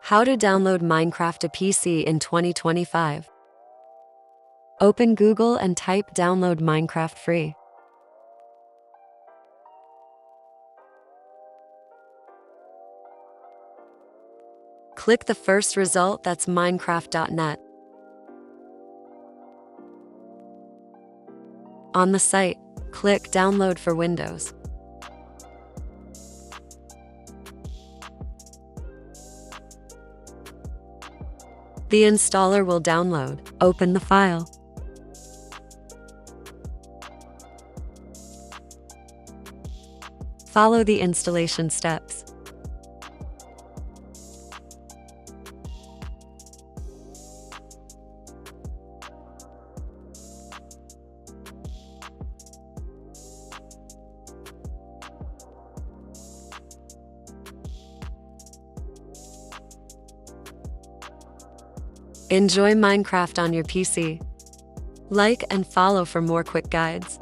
How to download Minecraft to PC in 2025. Open Google and type download Minecraft free. Click the first result, that's minecraft.net. On the site, click Download for Windows. The installer will download. Open the file. Follow the installation steps. Enjoy Minecraft on your PC. Like and follow for more quick guides.